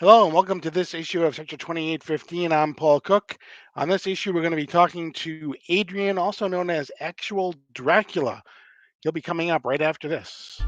Hello and welcome to this issue of Sector 2815. I'm Paul Cook. On this issue, we're going to be talking to Adrian, also known as Actual Dracula. He'll be coming up right after this.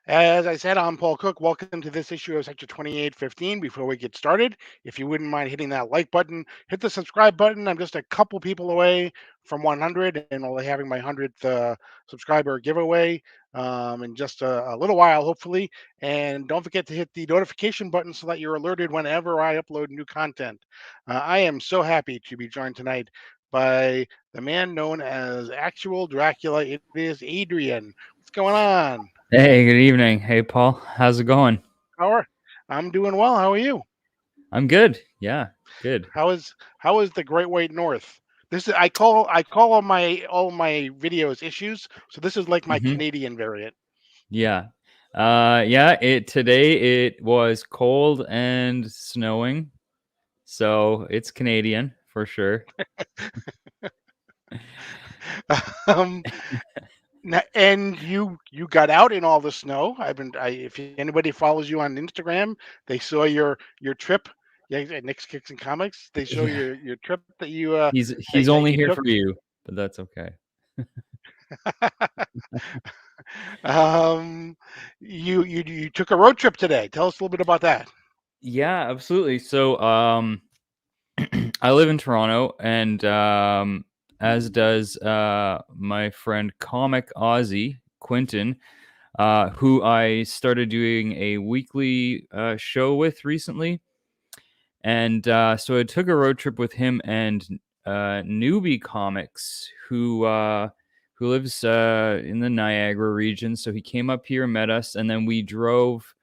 As I said, I'm Paul Cook. Welcome to this issue of Sector 2815. Before we get started, if you wouldn't mind hitting that like button, hit the subscribe button. I'm just a couple people away from 100 and only having my 100th subscriber giveaway in just a little while, hopefully. And don't forget to hit the notification button so that you're alerted whenever I upload new content. I am so happy to be joined tonight by the man known as Actual Dracula. It is Adrian. What's going on? Hey, good evening. Hey, Paul. How's it going? How are I'm doing well. How are you? I'm good. Yeah, good. How is the Great White North? This is I call all my videos issues. So this is like my hmm Canadian variant. Yeah. Yeah, today it was cold and snowing, so it's Canadian for sure. um, and you got out in all the snow. If anybody follows you on Instagram, they saw your trip. Yeah, Nick's Kicks and Comics. They show Yeah. your trip that you He's that only you here took. for you, but that's okay. um, you took a road trip today. Tell us a little bit about that. Yeah, absolutely. So, I live in Toronto, and as does my friend Comic Ozzy Quinton, who I started doing a weekly show with recently. And so I took a road trip with him and Newbie Comics, who lives in the Niagara region. So he came up here and met us, and then we drove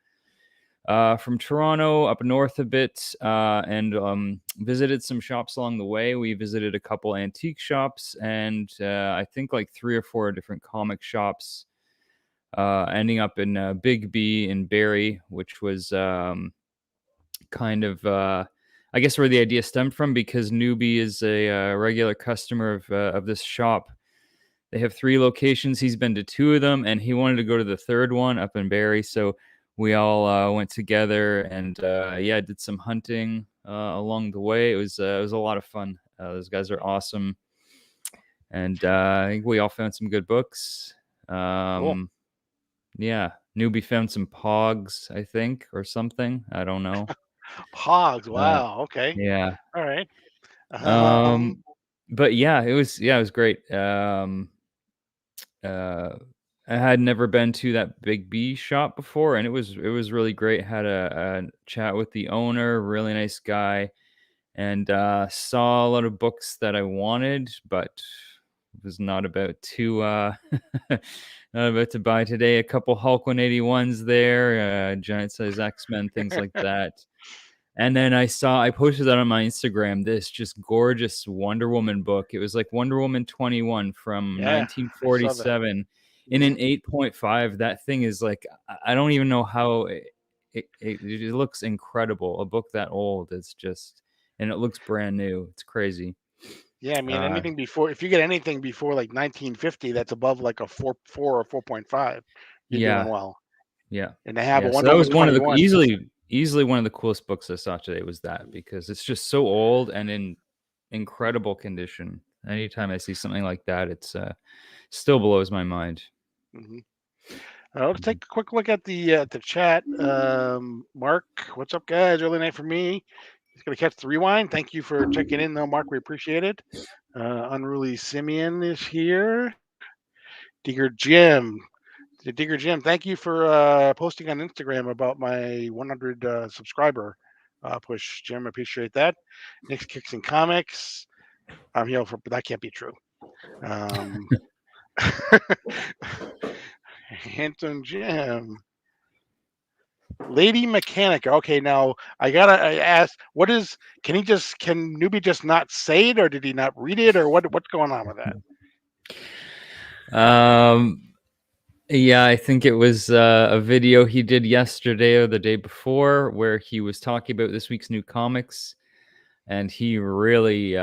from Toronto up north a bit and visited some shops along the way. We visited a couple antique shops and I think like 3 or 4 different comic shops, ending up in Big B in Barrie, which was kind of, I guess, where the idea stemmed from, because Newbie is a regular customer of this shop. They have 3 locations. He's been to 2 of them, and he wanted to go to the 3rd one up in Barrie. So we all went together and yeah, did some hunting along the way. It was a lot of fun. Those guys are awesome, and I think we all found some good books. Cool. Yeah, Newbie found some Pogs, I think, or something. I don't know. Hogs. Uh, Wow. Okay. yeah. All right. Um, Um, but yeah, it was great. Uh, I had never been to that Big B shop before, and it was really great. Had a chat with the owner, really nice guy, and saw a lot of books that I wanted, but was not about to not about to buy today. A couple Hulk 181s there, giant size X-Men, things like that. And then I posted that on my Instagram, this just gorgeous Wonder Woman book. It was like Wonder Woman 21 from yeah, I saw that. 1947 in Hmm. an 8.5. That thing is like, I don't even know how it looks incredible. A book that old, it's just, and it looks brand new. It's crazy. Yeah, I mean Uh, anything before if you get anything before like 1950 that's above like a 4 or 4.5, you're doing yeah, well. yeah, And they have a yeah. So Wonder that Woman was one of the 21. easily one of the coolest books I saw today, was that, because it's just so old and in incredible condition. Anytime I see something like that, it's still blows my mind. Hmm. Let's Mhm. take a quick look at the chat. Mark, what's up, guys? Early night for me. He's gonna catch the rewind. Thank you for checking in, though, Mark. We appreciate it. Unruly Simeon is here. Digger Jim. Digger Jim, thank you for posting on Instagram about my 100 subscriber push. Jim, appreciate that. Nick's Kicks and Comics. I'm here for, but that can't be true. Um, Handsome Jim. Lady Mechanica. Okay, now I ask, can Newbie just not say it, or did he not read it, or what's going on with that? Um, Yeah, I think it was a video he did yesterday or the day before where he was talking about this week's new comics, and he really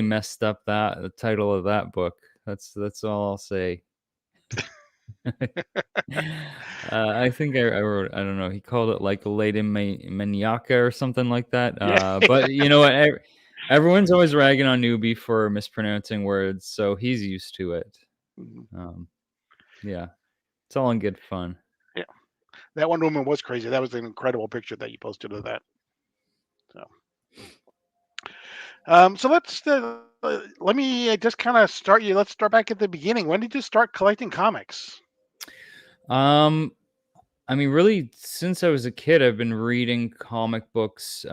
messed up that the title of that book. That's all I'll say. I think I wrote, I don't know, he called it like Lady Maniaca or something like that. Yeah. But you know what? Everyone's always ragging on Newbie for mispronouncing words, so he's used to it. Mhm. Um, yeah, it's all in good fun. Yeah. That Wonder Woman was crazy. That was an incredible picture that you posted of that. So, so let me just kind of start you. Let's start back at the beginning. When did you start collecting comics? Um, I mean, really, since I was a kid, I've been reading comic books, since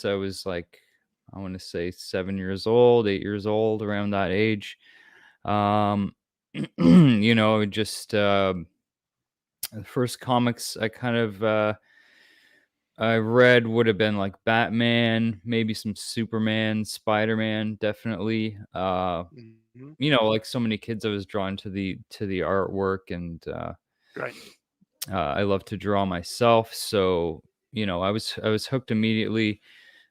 I was like, I want to say 7 years old, 8 years old, around that age. Um, just the first comics I read would have been like Batman, maybe some Superman, Spider-Man, definitely. Mhm. Like so many kids, I was drawn to the artwork, and Right. I love to draw myself, so I was hooked immediately.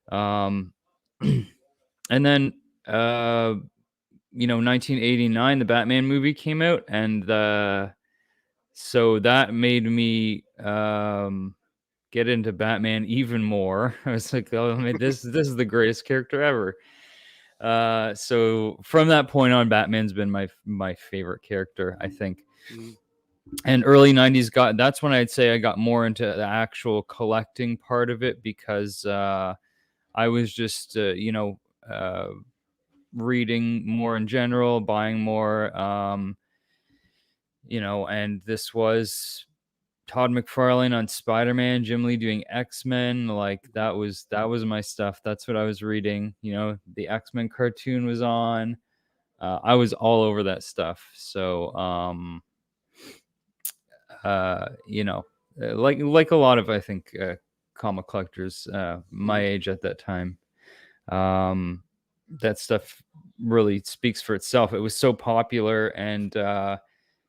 Um, and then 1989, the Batman movie came out, and so that made me get into Batman even more. I was like, oh, I mean, this is the greatest character ever. So from that point on, Batman's been my favorite character, I think. Mhm. And early 90s, that's when I'd say I got more into the actual collecting part of it, because I was just uh, reading more in general, buying more, and this was Todd McFarlane on Spider-Man, Jim Lee doing X-Men. Like that was my stuff. That's what I was reading. The X-Men cartoon was on. I was all over that stuff. So you know, like a lot of, I think, comic collectors my Mhm. age at that time. Um, that stuff really speaks for itself. It was so popular, and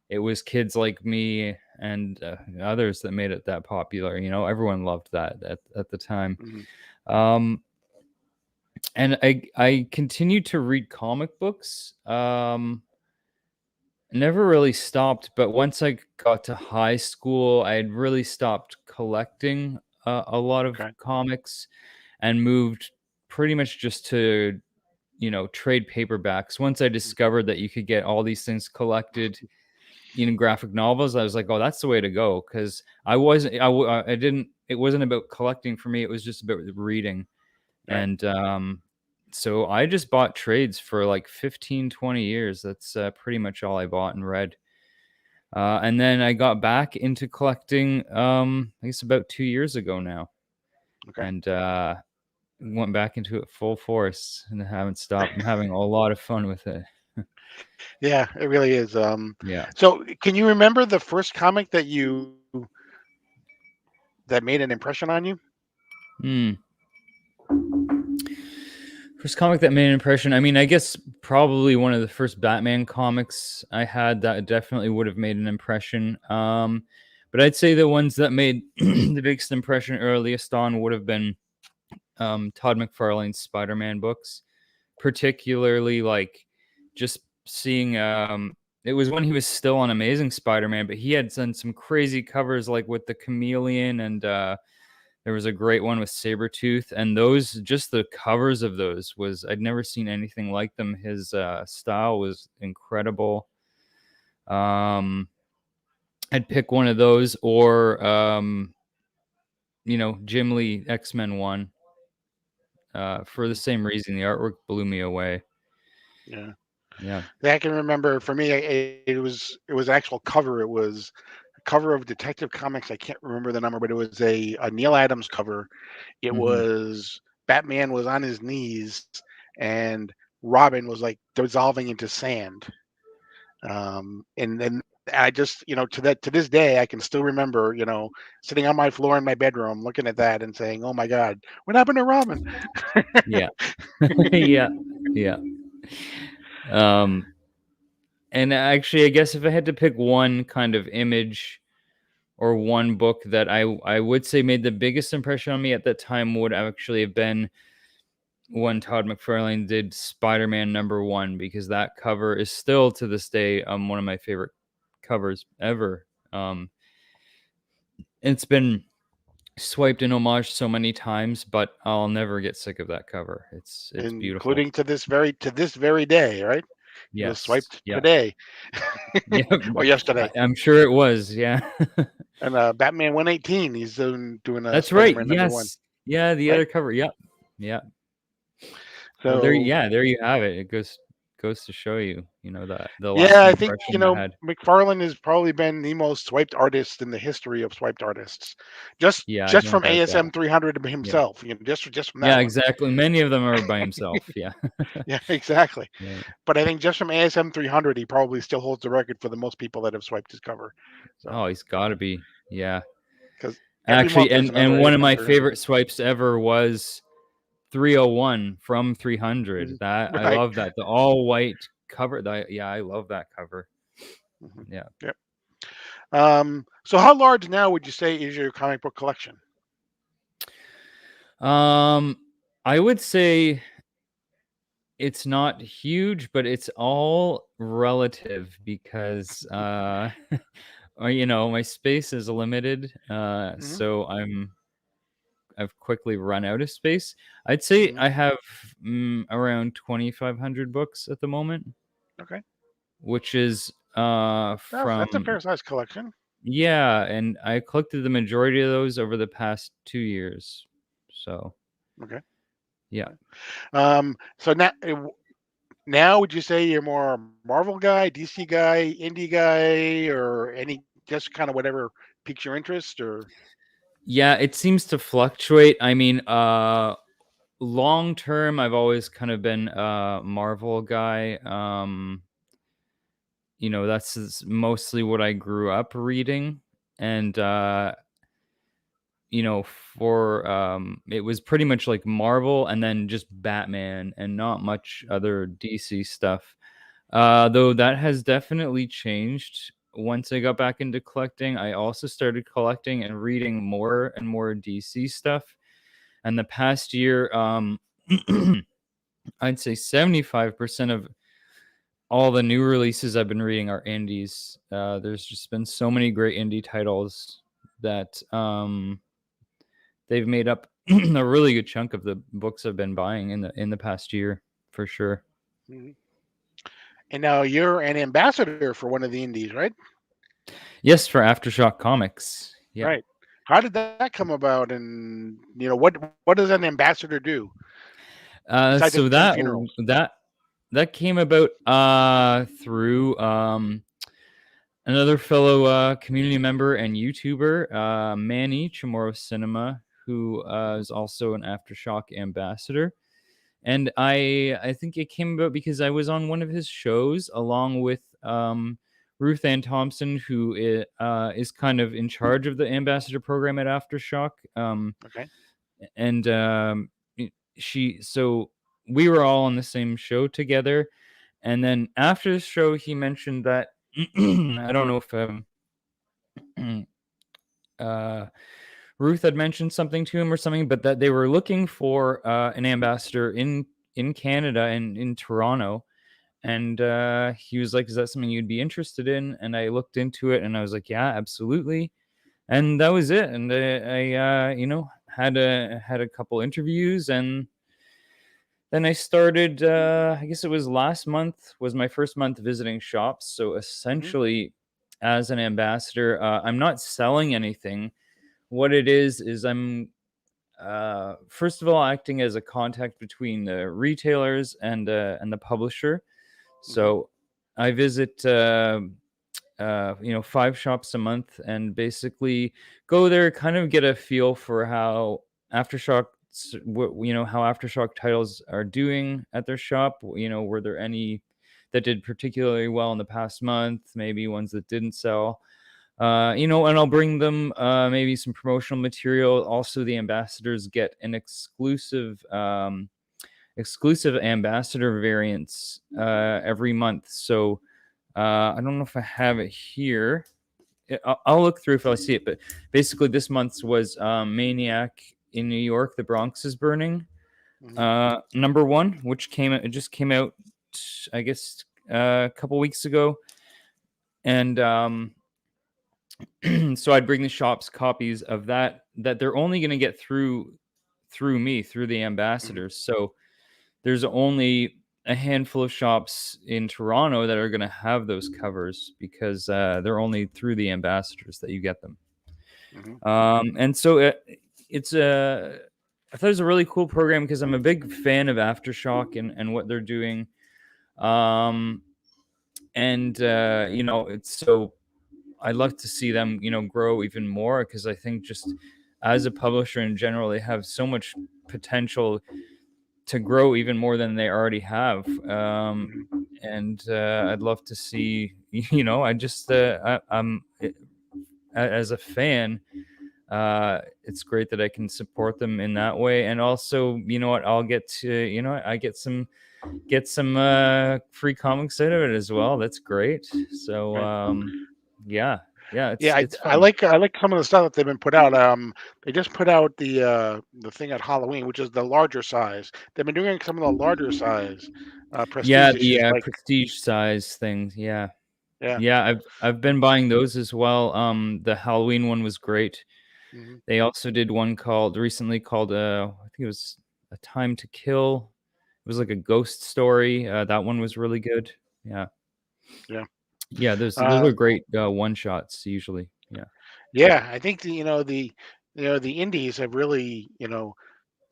it was kids like me and others that made it that popular. Everyone loved that at the time. Mhm. Um, and I continued to read comic books. Never really stopped, but once I got to high school, I had really stopped collecting a lot of Okay. comics, and moved pretty much just to, trade paperbacks. Once I discovered that you could get all these things collected in graphic novels, I was like, oh, that's the way to go. Because I didn't, it wasn't about collecting for me. It was just about reading. Right. And so I just bought trades for like 15, 20 years. That's pretty much all I bought and read. And then I got back into collecting, I guess about 2 years ago now, Okay. and went back into it full force, and I haven't stopped. I'm having a lot of fun with it. Yeah, it really is. Yeah. So can you remember the first comic that made an impression on you? Hmm. First comic that made an impression. I mean, I guess probably one of the first Batman comics I had that definitely would have made an impression. But I'd say the ones that made the biggest impression earliest on would have been Todd McFarlane's Spider-Man books, particularly like just seeing. It was when he was still on Amazing Spider-Man, but he had done some crazy covers like with the Chameleon, and there was a great one with Sabretooth, and those, just the covers of those, was, I'd never seen anything like them. His style was incredible. Um, I'd pick one of those, or Jim Lee X-Men one. For the same reason, the artwork blew me away. Yeah. Yeah. Yeah, I can remember for me, it was an actual cover. It was a cover of Detective Comics. I can't remember the number, but it was a Neil Adams cover. It Hmm. was Batman was on his knees and Robin was like dissolving into sand. And then I just, to this day, I can still remember, sitting on my floor in my bedroom, looking at that and saying, "Oh my God, what happened to Robin?" Yeah. Yeah. Yeah. Um, And actually, I guess if I had to pick one kind of image or one book that I would say made the biggest impression on me at that time would actually have been when Todd McFarlane did Spider-Man #1, because that cover is still to this day one of my favorite covers ever. It's been swiped in homage so many times, but I'll never get sick of that cover. It's beautiful. including to this very day, right? It was Yes. swiped Yeah. today Yeah. or yesterday. I'm sure it was. Yeah. And Batman 118, he's doing a That's right. Spider-Man #1, Yes. Yeah. The right? other cover. Yep. Yeah. Well, there. So Yeah. There you have it. It goes to show you, that the yeah, lasting I think impression I had. McFarlane has probably been the most swiped artist in the history of swiped artists, just Yeah. I just don't from doubt that. ASM 300 Yeah. himself, just from that Yeah. one. Exactly. Many of them are by himself. Yeah. Yeah, exactly. Yeah. But I think just from ASM 300, he probably still holds the record for the most people that have swiped his cover. So Oh, he's got to be. Yeah. because every Actually, month there's and another one of ASM my 300. favorite swipes ever was 301 from 300. Mhm. That I Right. love that. The all white cover. Yeah, I love that cover. Mhm. Yeah. Yep. So how large now would you say is your comic book collection? Um I would say it's not huge, but it's all relative because my space is limited. Hmm. So I've quickly run out of space. I'd say Hmm. I have around 2,500 books at the moment, Okay. which is That's a from fair size collection. yeah, and I collected the majority of those over the past 2 years. So Okay. yeah. So now would you say you're more a Marvel guy, DC guy, indie guy, or any just kind of whatever piques your interest? Or Yeah, it seems to fluctuate. I mean, long term I've always kind of been a Marvel guy. That's mostly what I grew up reading. And for it was pretty much like Marvel and then just Batman and not much other DC stuff. Though that has definitely changed once I got back into collecting. I also started collecting and reading more and more DC stuff. And the past year, I'd say 75% of all the new releases I've been reading are indies. There's just been so many great indie titles that they've made up a really good chunk of the books I've been buying in the past year, for sure. Mhm. And now you're an ambassador for one of the indies, right? Yes, for Aftershock Comics. Yeah. Right. How did that come about? And what does an ambassador do besides So attend that funerals? that that came about through another fellow community member and YouTuber, Manny Chamorro Cinema, who is also an Aftershock ambassador. And I think it came about because I was on one of his shows along with Ruth Ann Thompson, who is kind of in charge of the ambassador program at Aftershock. Okay. And she so we were all on the same show together. And then after the show, he mentioned that I don't know if uh, Ruth had mentioned something to him or something, but that they were looking for an ambassador in Canada and in Toronto. And he was like, "Is that something you'd be interested in?" And I looked into it, and I was like, "Yeah, absolutely." And that was it. And I had a couple interviews, and then I started. I guess it was last month was my first month visiting shops. So Hmm. essentially, as an ambassador, I'm not selling anything. What it is I'm first of all acting as a contact between the retailers and the publisher. Hmm. So I visit 5 shops a month and basically go there, kind of get a feel for how aftershock how aftershock titles are doing at their shop. Were there any that did particularly well in the past month, maybe ones that didn't sell. And I'll bring them maybe some promotional material. Also, the ambassadors get an exclusive ambassador variants every month. So I don't know if I have it here. I'll look through if I see it, but basically this month's was Maniac in New York, The Bronx is Burning. Hmm. Number one, which it just came out, I guess, a couple weeks ago. And so I'd bring the shops copies of that they're only going to get through me, through the Hmm. ambassadors. So there's only a handful of shops in Toronto that are going to have those covers because they're only through the ambassadors that you get them. Hmm. And so it's a I thought it was a really cool program because I'm a big fan of Aftershock and what they're doing. Um, and it's so I'd love to see them, grow even more because I think just as a publisher in general, they have so much potential to grow even more than they already have. Hmm. And I'd love to see, I just, as a fan, it's great that I can support them in that way. And also, you know what, I'll get to, I get some free comics out of it as well. That's great. So, Right. yeah, yeah, Yeah, it's I fun. like I like some of the stuff that they've been put out. They just put out the thing at Halloween, which is the larger size. They've been doing some of the larger size Yeah, prestige the issues, like prestige size things. Yeah. yeah. Yeah, I've been buying those as well. The Halloween one was great. Hmm. They also did one recently called I think it was A Time to Kill. It was like a ghost story. That one was really good. Yeah. Yeah. Yeah, those are Um, great one shots usually. Yeah. yeah, I think the indies have really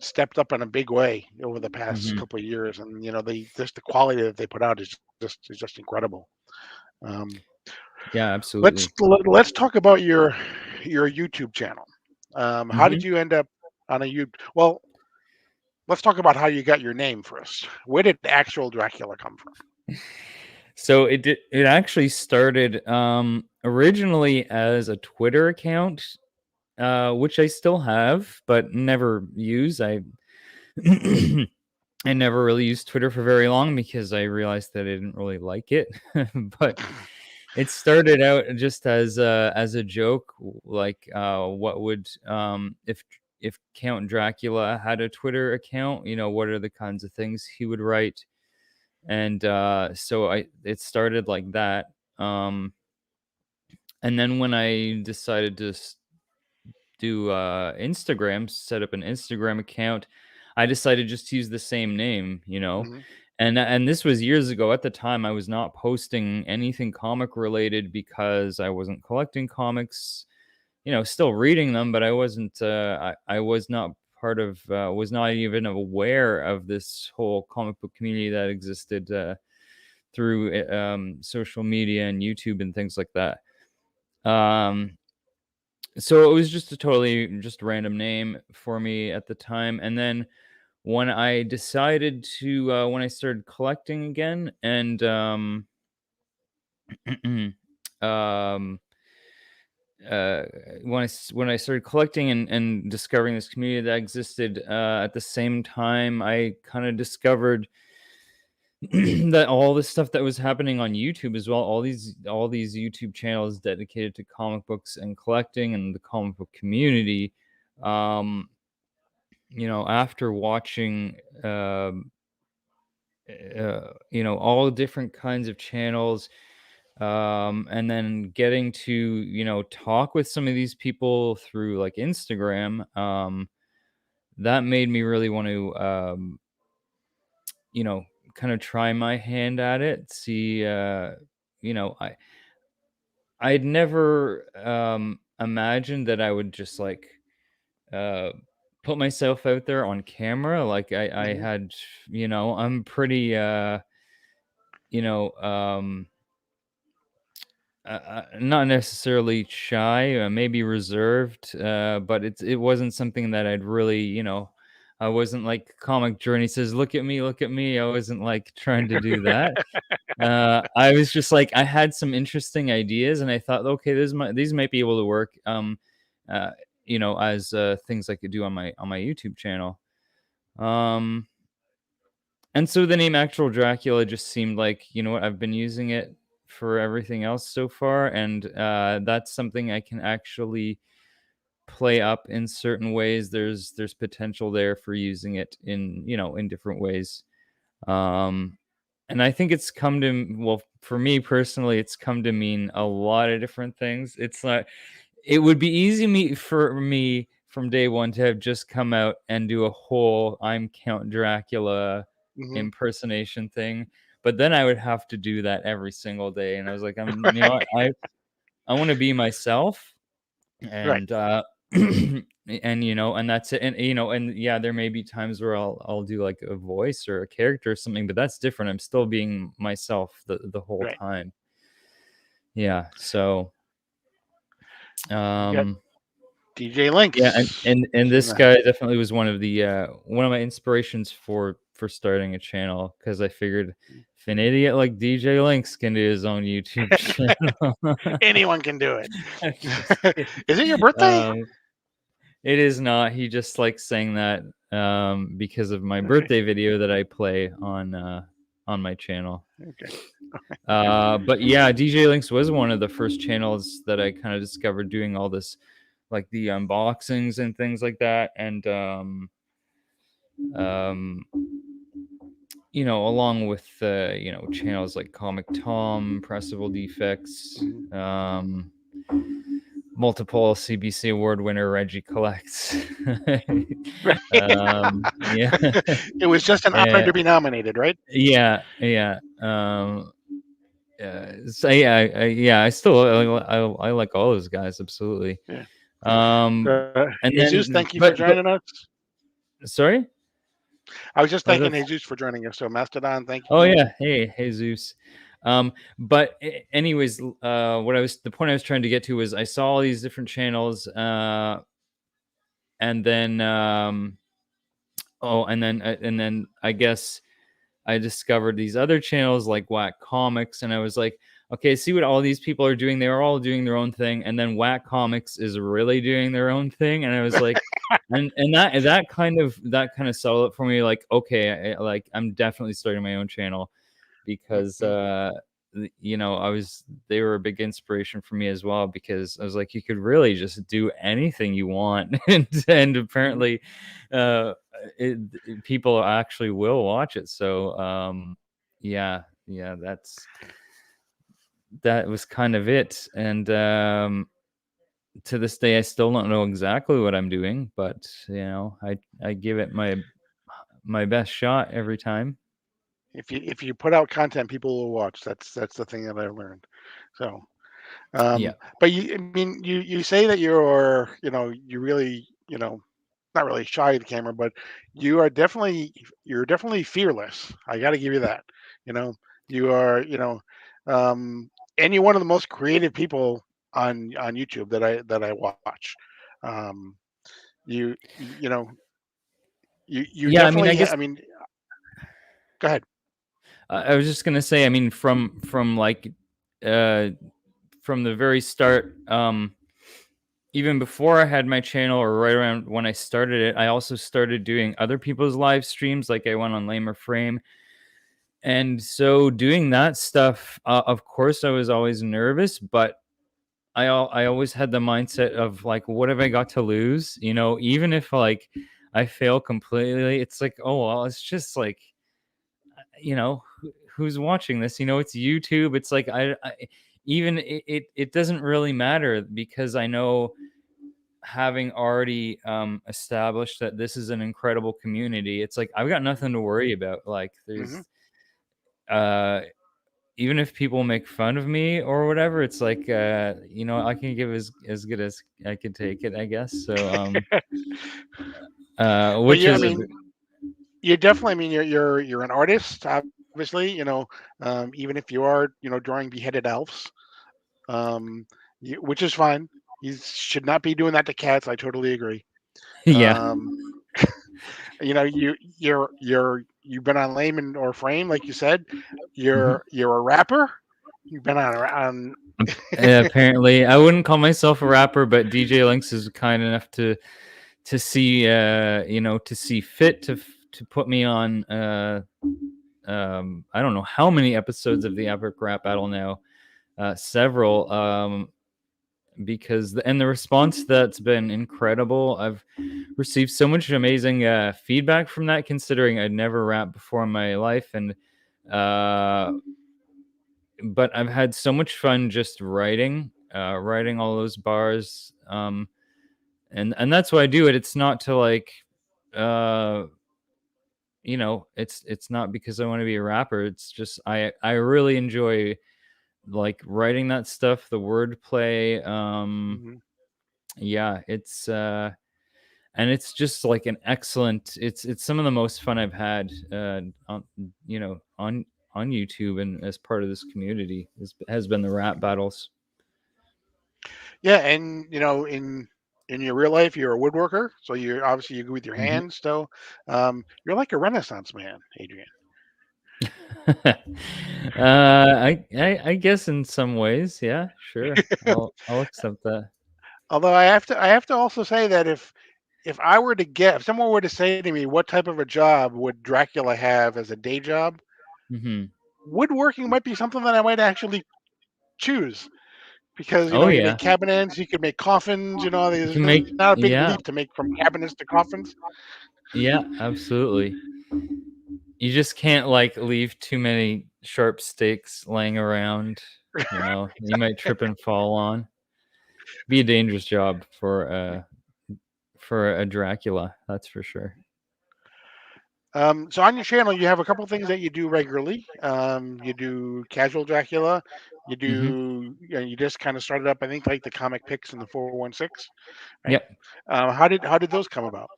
stepped up in a big way over the past Hmm. couple of years, and they just the quality that they put out is just incredible. Um, Yeah, let's absolutely. let's talk about your YouTube channel. How did Hmm. you end up on a YouTube? Well, let's talk about how you got your name first. Where did Actual Dracula come from? So it actually started originally as a Twitter account, which I still have but never use. I I never really used Twitter for very long because I realized that I didn't really like it. But it started out just as a joke, like what would if Count Dracula had a Twitter account, what are the kinds of things he would write? And so I it started like that. Um, and then when I decided to do Instagram, set up an Instagram account, I decided just to use the same name, Hmm. and this was years ago. At the time, I was not posting anything comic related because I wasn't collecting comics, still reading them, but I wasn't. I was not part of. Was not even aware of this whole comic book community that existed through social media and YouTube and things like that. Um, so it was just a totally just random name for me at the time. And then when I started collecting again, and um uh when I started collecting and discovering this community that existed, at the same time I kind of discovered that all this stuff that was happening on YouTube as well, all these YouTube channels dedicated to comic books and collecting and the comic book community. um After watching all different kinds of channels, and then getting to talk with some of these people through like Instagram, that made me really want to you know kind of try my hand at it, see. I'd never imagined that I would just like uh put myself out there on camera. Like I Hmm. had, I'm pretty you know um not necessarily shy, maybe reserved, but it wasn't something that I'd really, I wasn't like Comic Journey says, look at me." I wasn't like trying to do that. I was just like, I had some interesting ideas, and I thought, okay, these might be able to work. Uh, as things I could do on my YouTube channel. Um, and so the name Actual Dracula just seemed like, I've been using it for everything else so far, and that's something I can actually play up in certain ways. There's potential there for using it in, in different ways. And I think it's come to, well, for me personally, it's come to mean a lot of different things. It's like, it would be easy for me from day one to have just come out and do a whole I'm Count Dracula Hmm. impersonation thing, but then I would have to do that every single day, and I was like, Right. I want to be myself, Right. and and and that's it. And and yeah, there may be times where I'll do like a voice or a character or something, but that's different. I'm still being myself the whole Right. time. Yeah. So You got um DJ yeah, Links. and He's in this the house. guy definitely was one of my inspirations for starting a channel, because I figured if an idiot like DJ Links can do his own YouTube channel. Anyone can do it. I'm just kidding. Is it your birthday? um It is not. He just likes saying that because of my Okay. birthday video that I play on my channel. Okay. But yeah, DJ Links was one of the first channels that I kind of discovered doing all this, like the unboxings and things like that, and um, along with channels like Comic Tom, Pressable Defects, Mhm. multiple CBC award winner Reggie Collects. Right. Yeah. It was just an honor Yeah, to be nominated, right? yeah, yeah. So yeah, yeah. I still I like all those guys, absolutely. Yeah. Um, and Jesus, then, thank you for but joining us. sorry, I was just what was thanking that? Jesus for joining us. So Mastodon, thank Oh you. yeah, hey Zeus. But anyways, the point I was trying to get to was I saw all these different channels, and then and then I guess I discovered these other channels like Whack Comics, and I was like, okay, see what all these people are doing. They are all doing their own thing, and then Whack Comics is really doing their own thing, and I was like, and that kind of settled it for me. Like, okay, I'm definitely starting my own channel, because Mhm. they were a big inspiration for me as well, because I was like, you could really just do anything you want, and Mhm. apparently people actually will watch it. So yeah, yeah, that was kind of it. And to this day I still don't know exactly what I'm doing, but I give it my best shot every time. If you put out content, people will watch. That's the thing that I learned. So, Yeah. but I mean, you say that you really, not really shy of the camera, but you're definitely fearless. I got to give you that. You know, you are, um, and you're one of the most creative people on YouTube that I watch. Um, you know, you Yeah, I mean, I definitely. guess I mean, go ahead. I was just gonna say, I mean, from like uh from the very start, even before I had my channel, or right around when I started it, I also started doing other people's live streams. Like I went on Lamer Frame, and so doing that stuff, of course I was always nervous, but I always had the mindset of like, what have I got to lose? Even if like I fail completely, it's like, oh well, it's just like, who's watching this? It's YouTube. It's like I even it doesn't really matter, because I know, having already established that this is an incredible community, it's like I've got nothing to worry about. Like Hmm. there's uh even if people make fun of me or whatever, it's like I can give as good as I can take it, I guess. So But which yeah, I is mean, you definitely. I mean, you're an artist, obviously. Even if you are, drawing beheaded elves, um, which is fine. You should not be doing that to cats. I totally agree. yeah. Um, you've been on Layman or Frame, like you said. Mhm. You're a rapper. You've been on. Apparently I wouldn't call myself a rapper, but DJ Lynx is kind enough to see fit to put me on I don't know how many episodes of the Epic Rap Battle now. several, because the response that's been incredible. I've received so much amazing feedback from that, considering I'd never rapped before in my life, and but I've had so much fun just writing all those bars, and that's why I do it. It's not to like, uh, it's not because I want to be a rapper. It's just I really enjoy like writing that stuff, the wordplay. Mhm. Yeah, it's and it's just like an excellent. It's some of the most fun I've had on you know on YouTube and as part of this community has been the rap battles. Yeah, and in your real life, you're a woodworker, so you're obviously you go with your Mhm. hands. So you're like a Renaissance man, Adrian. I guess in some ways, yeah, sure. I'll accept that. Although I have to also say that if I were to get if someone were to say to me what type of a job would Dracula have as a day job, Mhm. woodworking might be something that I might actually choose because Oh you make yeah, cabinets, you can make coffins. you There's can make not a big yeah leap to make from cabinets to coffins. yeah absolutely. You just can't like leave too many sharp stakes laying around. You might trip and fall on. Be a dangerous job for a Dracula, that's for sure. So on your channel, you have a couple things that you do regularly. You do casual Dracula. You Mhm. do. You just kind of started up, I think, like the comic picks in the 416, right? Yep. How did those come about?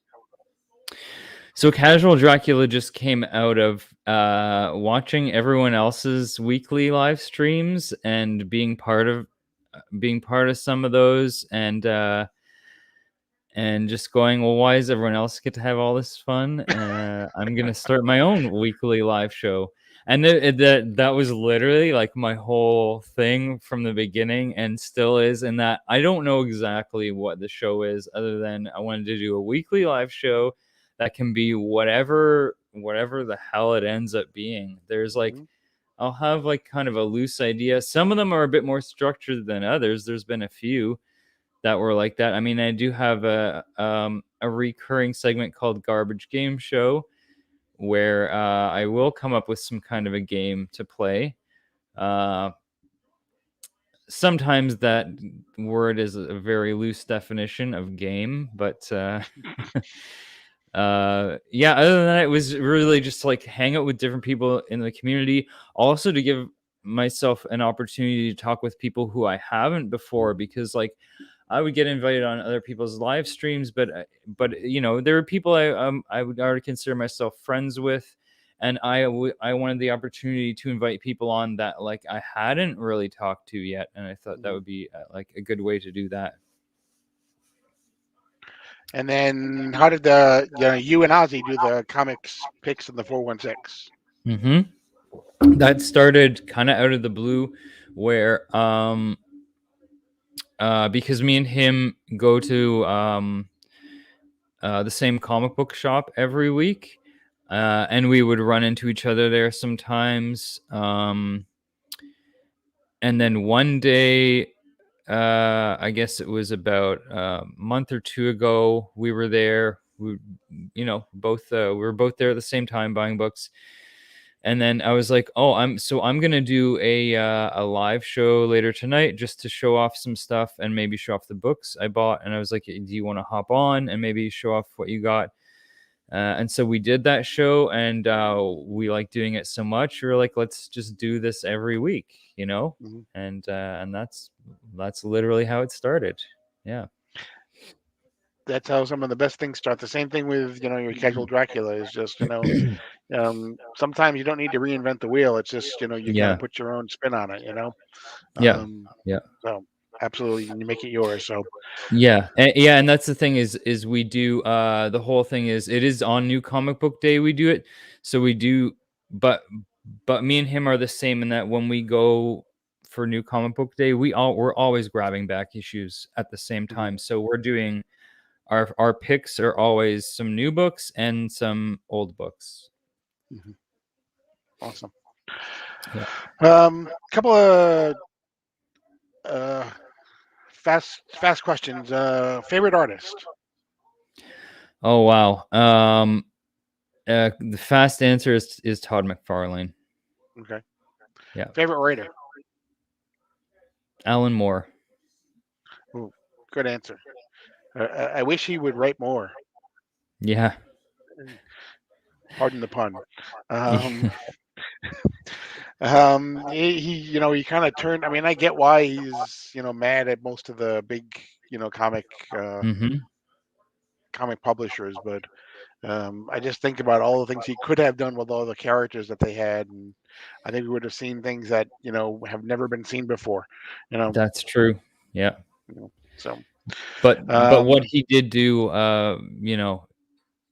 So Casual Dracula just came out of watching everyone else's weekly live streams and being part of some of those, and just going, well, why does everyone else get to have all this fun? I'm gonna start my own weekly live show, and that was literally like my whole thing from the beginning, and still is. In that I don't know exactly what the show is, other than I wanted to do a weekly live show that can be whatever the hell it ends up being. There's like Mhm. I'll have like kind of a loose idea. Some of them are a bit more structured than others. There's been a few that were like that. I mean, I do have a recurring segment called Garbage Game Show where I will come up with some kind of a game to play. Uh, Sometimes that word is a very loose definition of game, but yeah, other than that, it was really just like hang out with different people in the community. Also to give myself an opportunity to talk with people who I haven't before, because like I would get invited on other people's live streams, but there were people I would already consider myself friends with, and I wanted the opportunity to invite people on that like I hadn't really talked to yet, and I thought that Mhm. would be like a good way to do that. And then how did you and Ozzy do the comics picks in the 416? Hmm. That started kind of out of the blue, where because me and him go to the same comic book shop every week, and we would run into each other there sometimes. And then one day, I guess it was about a month or two ago, we were there. Both we were both there at the same time buying books. And then I was like, "Oh, I'm gonna do a live show later tonight just to show off some stuff and maybe show off the books I bought." And I was like, "Do you want to hop on and maybe show off what you got?" And so we did that show, and we like doing it so much. We were like, "Let's just do this every week," you know. Mhm. And that's literally how it started. Yeah. That's how some of the best things start. The same thing with your casual Dracula is just sometimes you don't need to reinvent the wheel. It's just you kind of Yeah. put your own spin on it. Yeah. Um, Yeah. so absolutely, you make it yours. So Yeah, and that's the thing is we do the whole thing is it is on New Comic Book Day we do it. So we do but but me and him are the same in that when we go for New Comic Book Day, we're always grabbing back issues at the same mhm, time. So we're doing our picks are always some new books and some old books. mhm, awesome. Yeah. Couple of Uh, fast questions. Favorite artist? Oh wow. The fast answer is Todd McFarlane. Okay. Yeah. Favorite writer? Alan Moore. Ooh, good answer. I wish he would write more. Yeah. Pardon the pun. Yeah. Um, he kind of turned. I mean, I get why he's mad at most of the big comic Mhm. comic publishers, but I just think about all the things he could have done with all the characters that they had, and I think we would have seen things that have never been seen before. You know, That's true. Yeah. so But what um, he did do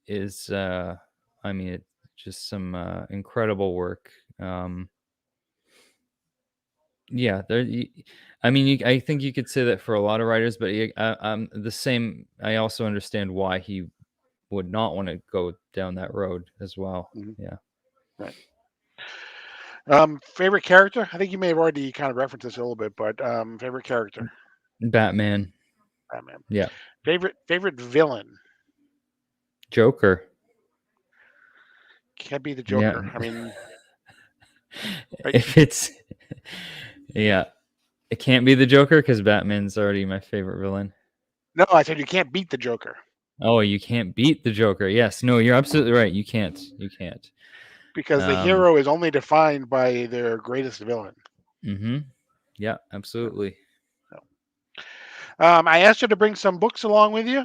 is I mean it's just some incredible work. Um yeah, I mean I think you could say that for a lot of writers, but the same I also understand why he would not want to go down that road as well. mhm, Yeah. right. Favorite character? I think you may have already kind of referenced this a little bit, but favorite character, Batman. Batman. Yeah. Favorite villain Joker. can't be the Yeah. Joker. I mean, right? If it's yeah, it can't be the Joker because Batman's already my favorite villain. No, I said you can't beat the Joker Oh, you can't beat the Joker. Yes, no, you're absolutely right. You can't. You can't. because the Um, hero is only defined by their greatest villain. mhm. Yeah, So, absolutely. so. I asked you to bring some books along with you.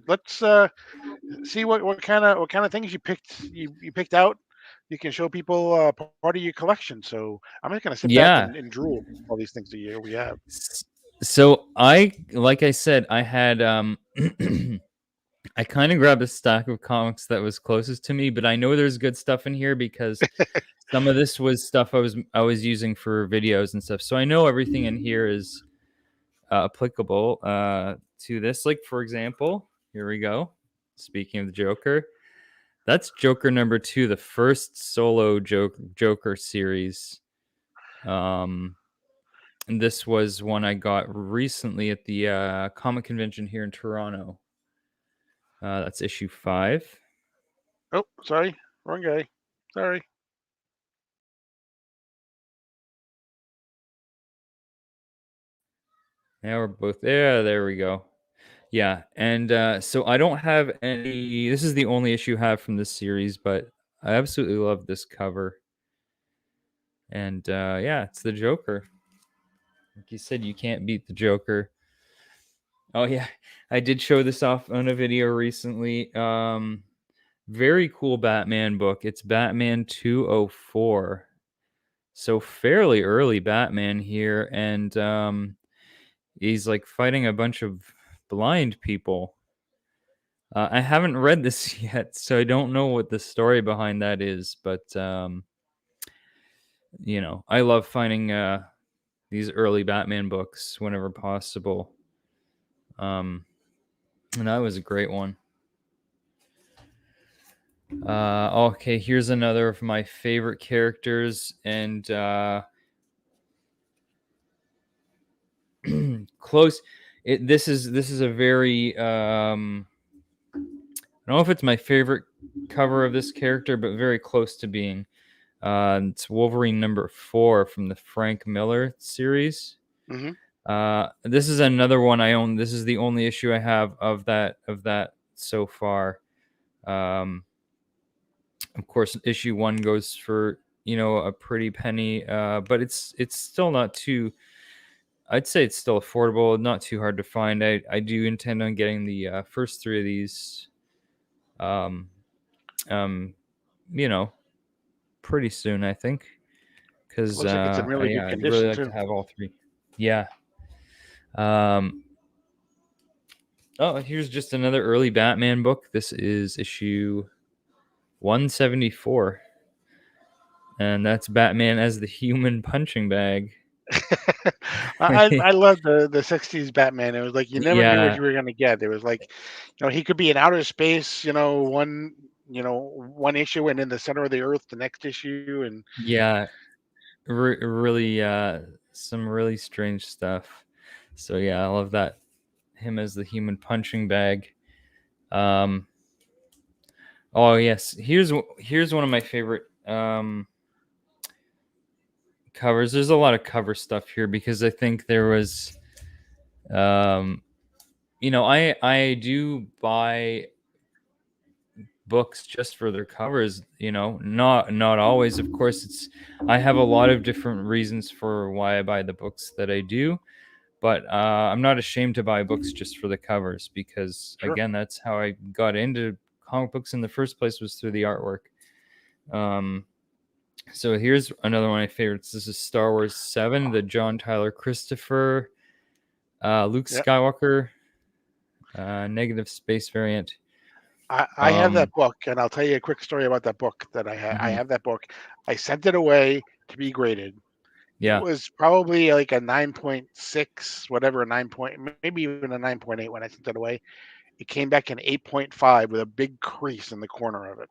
Let's see what kind of things you picked out. You can show people part of your collection. So I'm just gonna sit back Yeah. and drool all these things that we have. S- So like I said, I had I kind of grabbed a stack of comics that was closest to me, but I know there's good stuff in here because some of this was stuff I was using for videos and stuff. So I know everything in here is applicable to this. Like for example, here we go. Speaking of the Joker, that's Joker number 2, the first solo Joker series. Um, and this was one I got recently at the comic convention here in Toronto. That's issue 5. Oh, sorry, wrong guy. Sorry. Now we're both there. There we go. Yeah, and so I don't have any. This is the only issue I have from this series, but I absolutely love this cover. And yeah, it's the Joker. Like you said, you can't beat the Joker. Oh yeah, I did show this off on a video recently. Very cool Batman book. It's Batman 204. So fairly early Batman here, and he's like fighting a bunch of blind people. I haven't read this yet, so I don't know what the story behind that is, but I love finding these early Batman books whenever possible. And that was a great one. Okay, here's another of my favorite characters, and close. This is a very I don't know if it's my favorite cover of this character, but very close to being. It's Wolverine number 4 from the Frank Miller series. Hmm. This is another one I own. This is the only issue I have of that so far. Um, of course, issue 1 goes for a pretty penny, but it's still not too. I'd say it's still affordable, not too hard to find. I do intend on getting the first 3 of these. Um, um, you know, pretty soon, I think, because Looks like it's in really good yeah, I'd really condition like to too. have all 3. Yeah. Um, oh, here's just another early Batman book. This is issue 174, and that's Batman as the human punching bag. I love the '60s Batman. It was like you never knew what Yeah, you were gonna get. It was like, he could be in outer space, one issue, and in the center of the earth the next issue, and yeah, really. some really strange stuff. So yeah, I love that, him as the human punching bag. Um, oh yes, here's one of my favorite covers. There's a lot of cover stuff here because I think there was, um, I do buy books just for their covers. Not always, of course. I have a lot of different reasons for why I buy the books that I do, but I'm not ashamed to buy books just for the covers because, Sure. again, that's how I got into comic books in the first place, was through the artwork. So here's another one of my favorites. This is Star Wars 7, the John Tyler Christopher, Luke Yeah. Skywalker, negative space variant. I have that Um, book, and I'll tell you a quick story about that book that I mhm. have that book. I sent it away to be graded. It Yeah. was probably like a 9.6, whatever, a 9 point, maybe even a 9.8 when I sent it away. It came back an 8.5 with a big crease in the corner of it.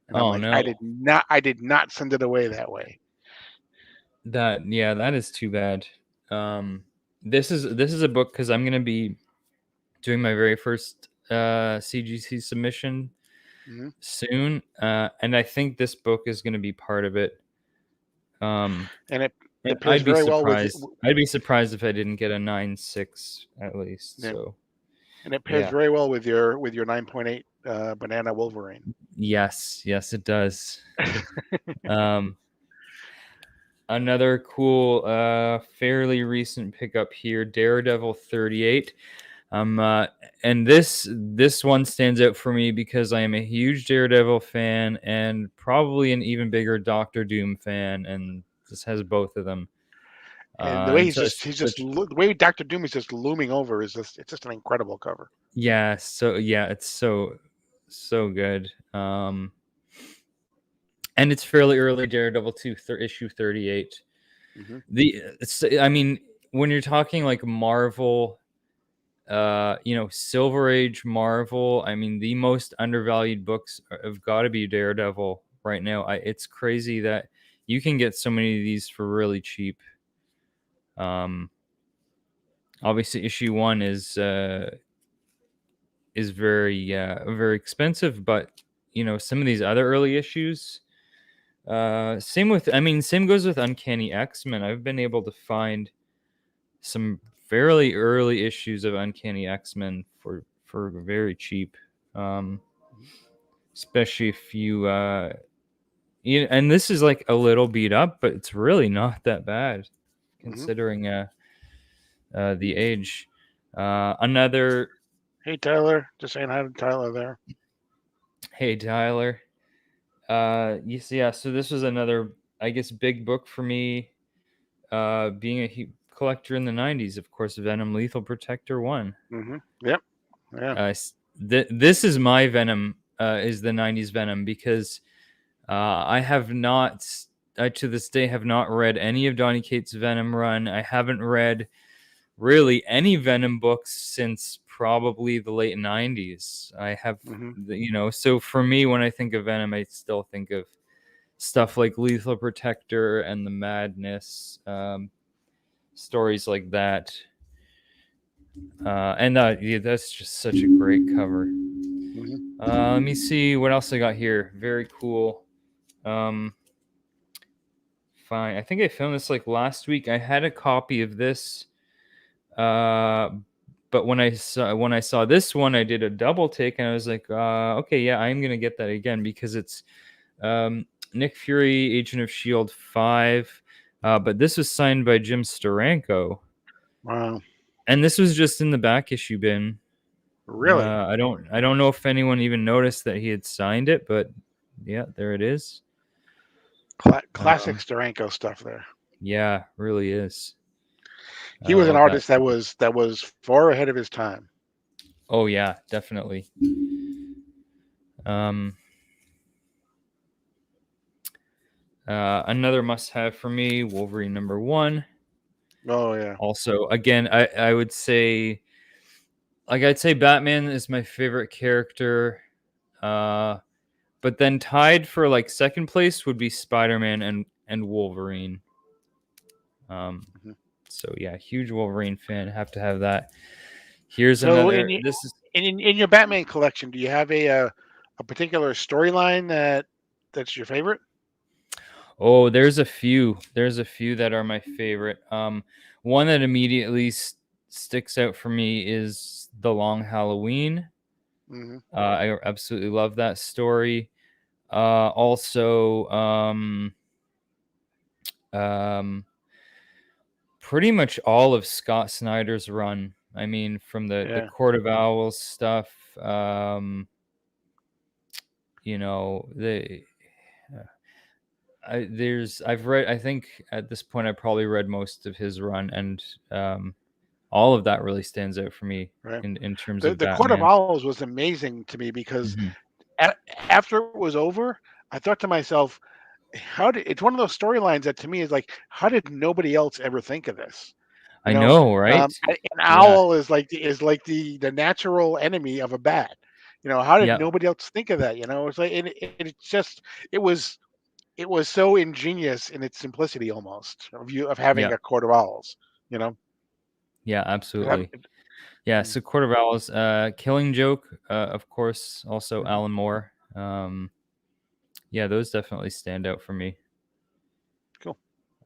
And I'm Oh like, no. I did not send it away that way. That is too bad. This is a book because I'm gonna be doing my very first CGC submission Hmm. soon, and I think this book is gonna be part of it. Um, And and it pairs very well with it. I'd be surprised if I didn't get a 9.6 at least. Yeah, So and it pairs yeah, very well with your 9.8 Banana Wolverine. yes, it does. Um, Another cool, fairly recent pickup here, Daredevil 38. And this one stands out for me because I am a huge Daredevil fan and probably an even bigger Doctor Doom fan, and this has both of them. And the way And so the way Doctor Doom is just looming over is just it's just an incredible cover. it's so good. And it's fairly early Daredevil 2 issue 38. Hmm. I mean, when you're talking like Marvel, Silver Age Marvel, I mean, the most undervalued books have got to be Daredevil right now. It's crazy that you can get so many of these for really cheap. Um, Obviously, issue 1 is very expensive, but some of these other early issues. Same goes with Uncanny X-Men. I've been able to find some fairly early issues of Uncanny X-Men for very cheap. Um, Especially if and this is like a little beat up, but it's really not that bad Hmm. considering the age. Another Hey Tyler, just saying hi to Tyler there. Hey Tyler. So this was another, I guess, big book for me. Being a collector in the 90s, of course, Venom Lethal Protector 1. Hmm. Yep. Yeah. This is my Venom, is the 90s Venom, because I have not, I to this day have not read any of Donny Cates' Venom run. I haven't read really any Venom books since probably the late 90s. I have, Hmm. so for me, when I think of Venom, I still think of stuff like Lethal Protector and the Madness, stories like that. That's just such a great cover. Hmm. Let me see what else I got here. Very cool. Um, Fine. I think I filmed this like last week. I had a copy of this, uh, but when I saw this one, I did a double take, and I was like, okay, yeah, I'm gonna get that again because it's Nick Fury, Agent of Shield 5, but this was signed by Jim Steranko, Wow. and this was just in the back issue bin. Really? I don't know if anyone even noticed that he had signed it, but yeah, there it is. Classic Um, Steranko stuff there. yeah, really is. He I was an love that. artist that was far ahead of his time. Oh yeah, definitely. Um, Another must-have for me, Wolverine #1. Oh yeah. Also, again, I would say, like, I'd say Batman is my favorite character. Uh, but then tied for like second place would be Spider-Man and Wolverine. Mhm. So yeah, huge Wolverine fan. Have to have that. Here's So another. This is in your Batman collection, do you have a particular storyline that's your favorite? Oh, there's a few. There's a few that are my favorite. One that immediately sticks out for me is The Long Halloween. Hmm. I absolutely love that story. Also, um, pretty much all of Scott Snyder's run. I mean, from the Yeah, Court of Owls stuff. You know, I've read. I think at this point I probably read most of his run, and all of that really stands out for me right. in terms The of the Court of Batman. Owls was amazing to me because Hmm. a after it was over, I thought to myself, how did it's one of those storylines that to me is like, how did nobody else ever think of this? You I know, know, right? an Yeah, owl is like the natural enemy of a bat. You know, how did yeah, nobody else think of that? You know, it's like it's just it was it was so ingenious in its simplicity almost of yeah, having a court of owls. You know, yeah, Have- absolutely. Yeah, mm, so Court of Owls, Killing Joke, of course, also mhm. Alan Moore. Yeah, those definitely stand out for me. Cool.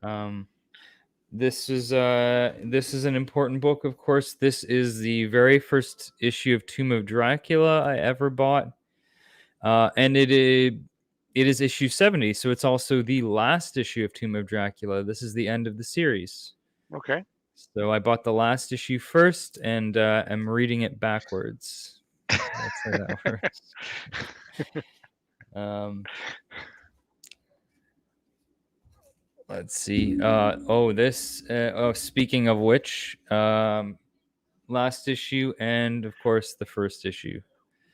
Um, this is an important book, of course. This is the very first issue of Tomb of Dracula I ever bought, and it is issue 70, so it's also the last issue of Tomb of Dracula. This is the end of the series. Okay. So I bought the last issue first, and am reading it backwards. That's how that works. Um, let's see. Speaking of which, last issue, and of course the first issue,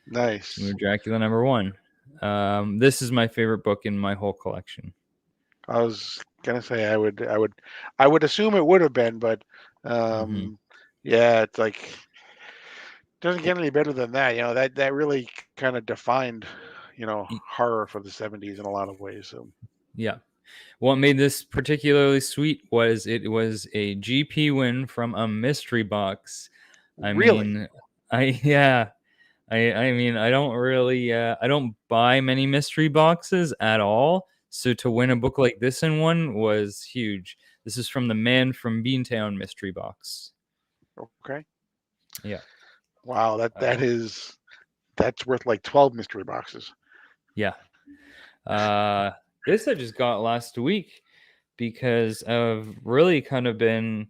Tomb Nice. of Dracula #1. This is my favorite book in my whole collection. I was gonna say I would assume it would have been, but Hmm. um, yeah, it's like doesn't get any better than that. You know, that really kind of defined, horror for the 70s in a lot of ways. So Yeah. What made this particularly sweet was it was a GP win from a mystery box. I really, mean, I yeah, I mean, I don't buy many mystery boxes at all. So to win a book like this in one was huge. This is from the Man from Beantown mystery box. okay. Yeah. Wow, Uh, that's worth like 12 mystery boxes. yeah. Uh, this I just got last week because I've really kind of been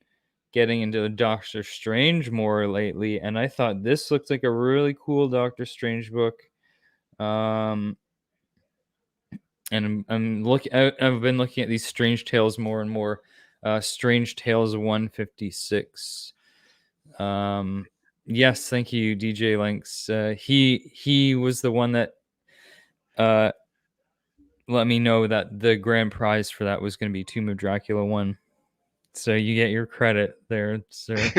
getting into Doctor Strange more lately, and I thought this looked like a really cool Doctor Strange book. Um, and I've been looking at these Strange Tales more and more. Strange Tales 156. Um, yes, thank you, DJ Links. He was the one that uh let me know that the grand prize for that was going to be Tomb of Dracula 1. So you get your credit there, sir.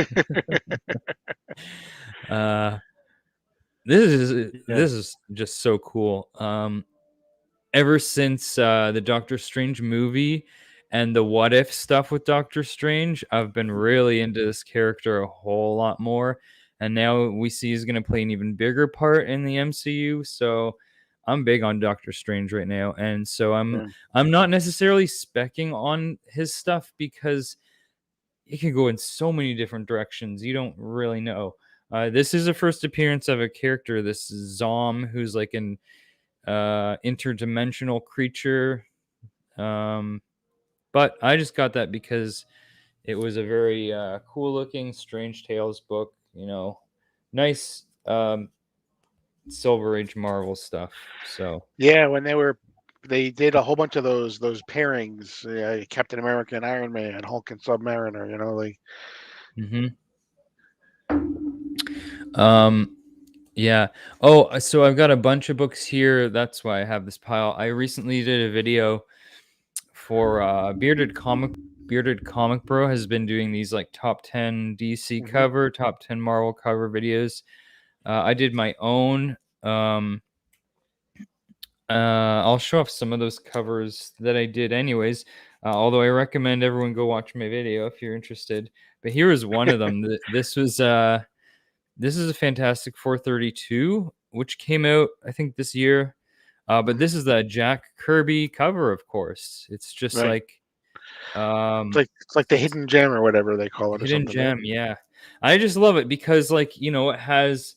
Uh, Yeah. this is just so cool. Ever since the Doctor Strange movie and the what if stuff with Doctor Strange, I've been Mhm. really into this character a whole lot more. And now we see he's going to play an even bigger part in the MCU. So I'm big on Doctor Strange right now, and so Yeah. I'm not necessarily specking on his stuff because it can go in so many different directions. You don't really know. This is the first appearance of a character, this Zom, who's like an interdimensional creature. Um, but I just got that because it was a very cool looking Strange Tales book. You know, nice Silver Age Marvel stuff. So, Yeah, when they did a whole bunch of those pairings, Captain America and Iron Man, Hulk and Submariner, like mhm. um, yeah. Oh, so I've got a bunch of books here. That's why I have this pile. I recently did a video for Bearded Comic Bro has been doing these like top 10 DC hmm cover, top 10 Marvel cover videos. I did my own. I'll show off some of those covers that I did, anyways. Although I recommend everyone go watch my video if you're interested. But here is one of them. This is a Fantastic 432, which came out I think this year. But this is the Jack Kirby cover, of course. It's just Right. like It's like the it's hidden gem or whatever they call it or hidden something, right? gem. Yeah, I just love it because it has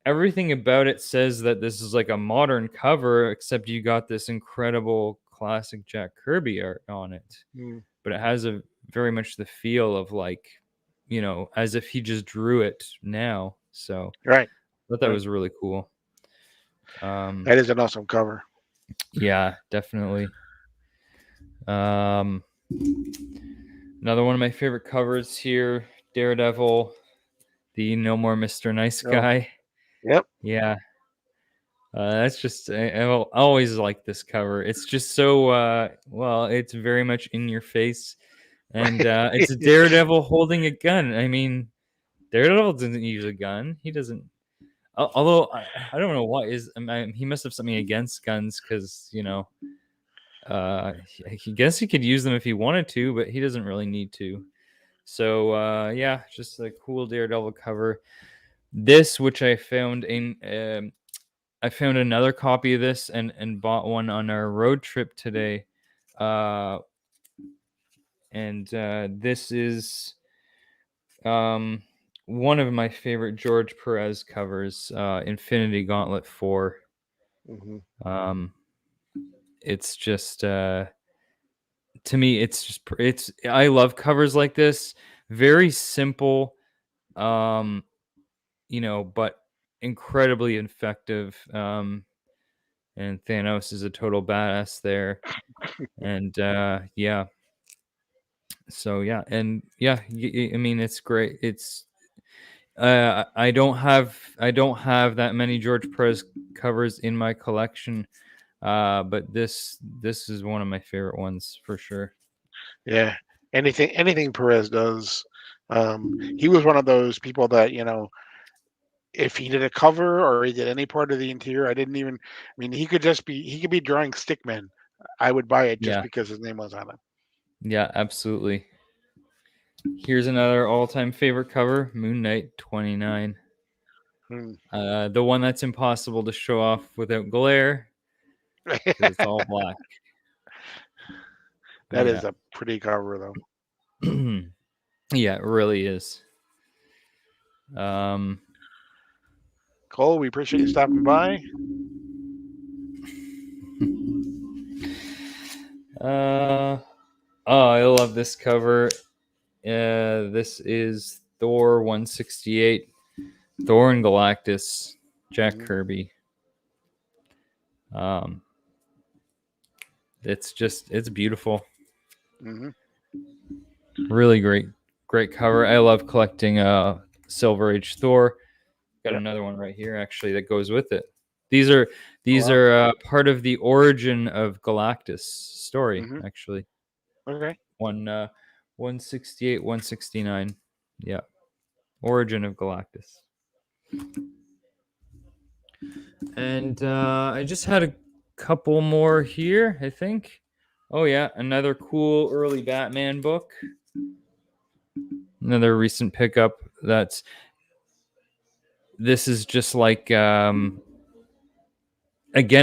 everything about it says that this is like a modern cover, except you got this incredible classic Jack Kirby art on it. Mm. But it has a very much the feel of as if he just drew it now. So Right. I thought that Right. was really cool. That is an awesome cover. Yeah, definitely. Another one of my favorite covers here, Daredevil, the No More Mr. Nice Oh, Guy. yep. Yeah, that's just I always like this cover. It's just so it's very much in your face, and it's a Daredevil holding a gun. I mean, Daredevil doesn't use a gun. He doesn't. Although I don't know what is. I mean, he must have something against guns because he guess he could use them if he wanted to, but he doesn't really need to. So yeah, just a cool Daredevil cover. This, which I found I found another copy of this and bought one on our road trip today. And this is one of my favorite George Perez covers, Infinity Gauntlet 4. Hmm. It's just to me, I love covers like this. Very simple, but incredibly effective. And Thanos is a total badass there. And yeah. So yeah, and yeah, I mean it's great. It's I don't have that many George Perez covers in my collection, but this is one of my favorite ones for sure. Yeah. Anything Perez does. He was one of those people that, if he did a cover or he did any part of the interior, I didn't even. I mean, he could be drawing stickmen. I would buy it just Yeah, because his name was on it. yeah, absolutely. Here's another all-time favorite cover, Moon Knight 29. Hmm. The one that's impossible to show off without glare because it's all black. That Yeah. is a pretty cover, though. Yeah, it really is. Um, Cole, we appreciate you stopping by. oh, I love this cover. This is Thor 168, Thor and Galactus, Jack Hmm. Kirby. Um, it's beautiful. Hmm. Really great cover. I love collecting Silver Age Thor. Got Yep. another one right here actually that goes with it. These are Oh, these wow. are part of the origin of Galactus story Hmm. actually. Okay. 168, 169. Yeah. Origin of Galactus. And I just had a couple more here, I think. Oh yeah, another cool early Batman book. Another recent pickup. This is just like again,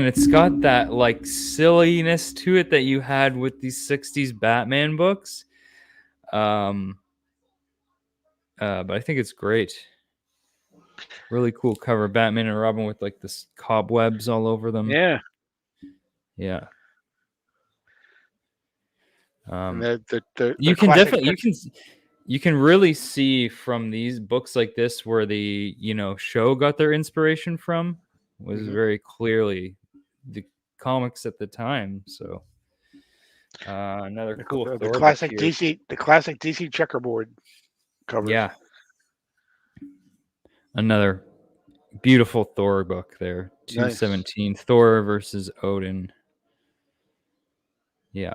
it's got that like silliness to it that you had with these 60s Batman books. Um but I think it's great. Really cool cover, Batman and Robin with like this cobwebs all over them. Yeah. Yeah. And Um, the you can classic definitely you can really see from these books like this where the show got their inspiration from was Mhm. very clearly the comics at the time. So another cool The Thor book classic here. DC checkerboard covers. Yeah, another beautiful Thor book there. Nice. 217 Thor versus Odin. Yeah.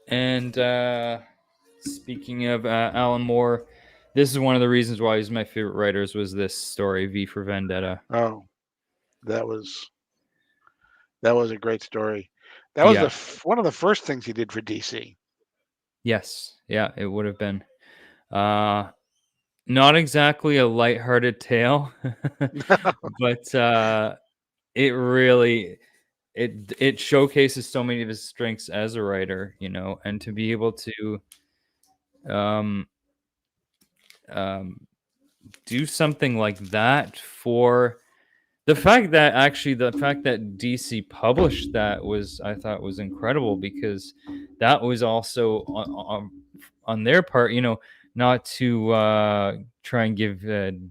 And speaking of Alan Moore, this is one of the reasons why he's my favorite writers was this story, V for Vendetta. Oh, that was that was a great story. That was Yeah. one of the first things he did for DC. Yes. Yeah, it would have been. Uh, Not exactly a lighthearted tale, but it really it showcases so many of his strengths as a writer, and to be able to um, um, do something like that for the fact that DC published that was I thought was incredible because that was also on their part, not to try and give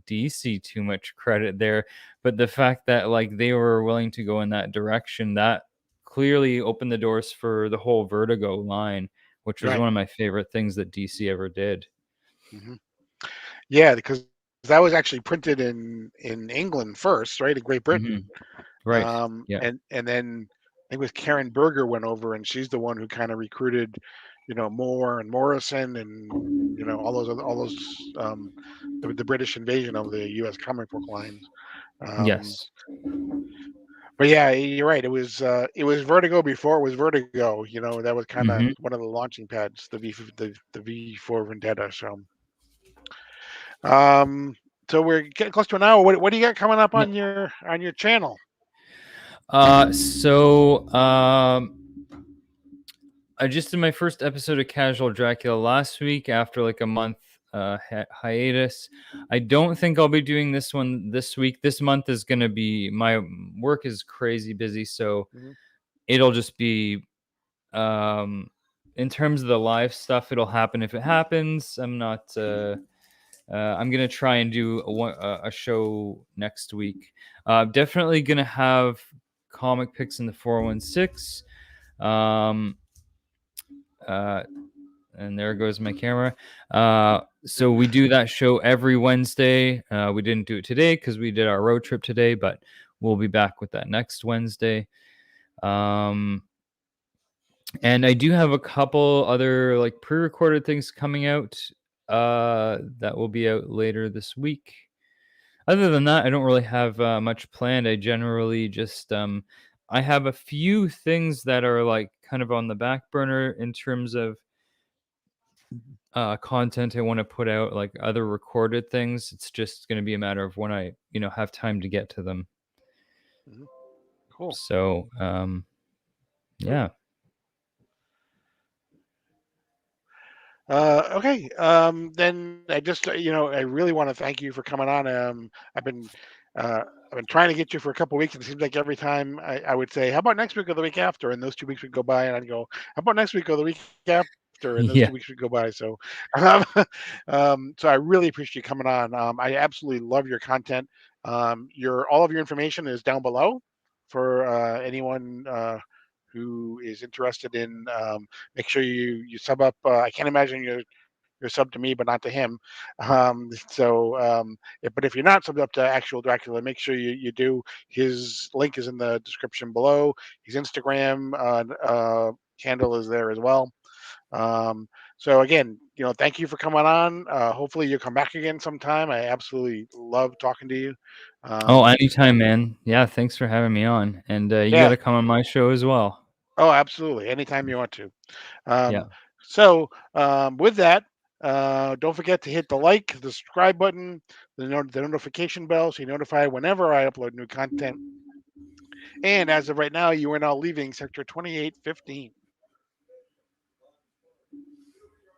DC too much credit there, but the fact that like they were willing to go in that direction, that clearly opened the doors for the whole Vertigo line, which was Right. one of my favorite things that DC ever did. Hmm. Yeah, because that was actually printed in England first, right, in Great Hmm. Britain. Right. Yeah. And then I think it was Karen Berger went over, and she's the one who kind of recruited, Moore and Morrison, and all those the British invasion of the U.S. comic book lines. Um, Yes. but yeah, you're right. It was Vertigo before it was Vertigo. That was kind of Hmm. one of the launching pads, the V4 Vendetta. Um, so we're getting close to an hour. What do you got coming up Yep. on your channel? I just did my first episode of Casual Dracula last week after like a month hiatus. I don't think I'll be doing this one this week. This month is going to be my work is crazy busy, so Mhm. it'll just be um in terms of the live stuff, it'll happen if it happens. I'm gonna try and do a show next week. Definitely gonna have comic picks in the 416. Um, uh, and there goes my camera. So we do that show every Wednesday. We didn't do it today because we did our road trip today, but we'll be back with that next Wednesday. Um, and I do have a couple other like pre-recorded things coming out that will be out later this week. Other than that, I don't really have much planned. I generally just I have a few things that are like kind of on the back burner in terms of content I want to put out, like other recorded things. It's just going to be a matter of when I, have time to get to them. Mhm. Cool. So, Good. yeah. Okay. Then I just, I really want to thank you for coming on. I've been, uh, I've been trying to get you for a couple of weeks. It seems like every time I would say, "How about next week or the week after?" And those 2 weeks would go by, and I'd go, "How about next week or the week after?" And those 2 weeks Yeah. would go by. So, um, so I really appreciate you coming on. I absolutely love your content. Your all of your information is down below for anyone who is interested in. Make sure you sub up. I can't imagine you're sub to me, but not to him. But if you're not subbed up to Actual Dracula, make sure you do. His link is in the description below. His Instagram handle is there as well. So again, thank you for coming on. Hopefully you'll come back again sometime. I absolutely love talking to you. Oh, Um, anytime, man. Yeah. Thanks for having me on. And you got yeah. to come on my show as well. Oh, absolutely. Anytime you want to. Yeah. Um, with that, don't forget to hit the like, the subscribe button, the notification bell so you're notified whenever I upload new content. And as of right now, you are now leaving Sector 2815.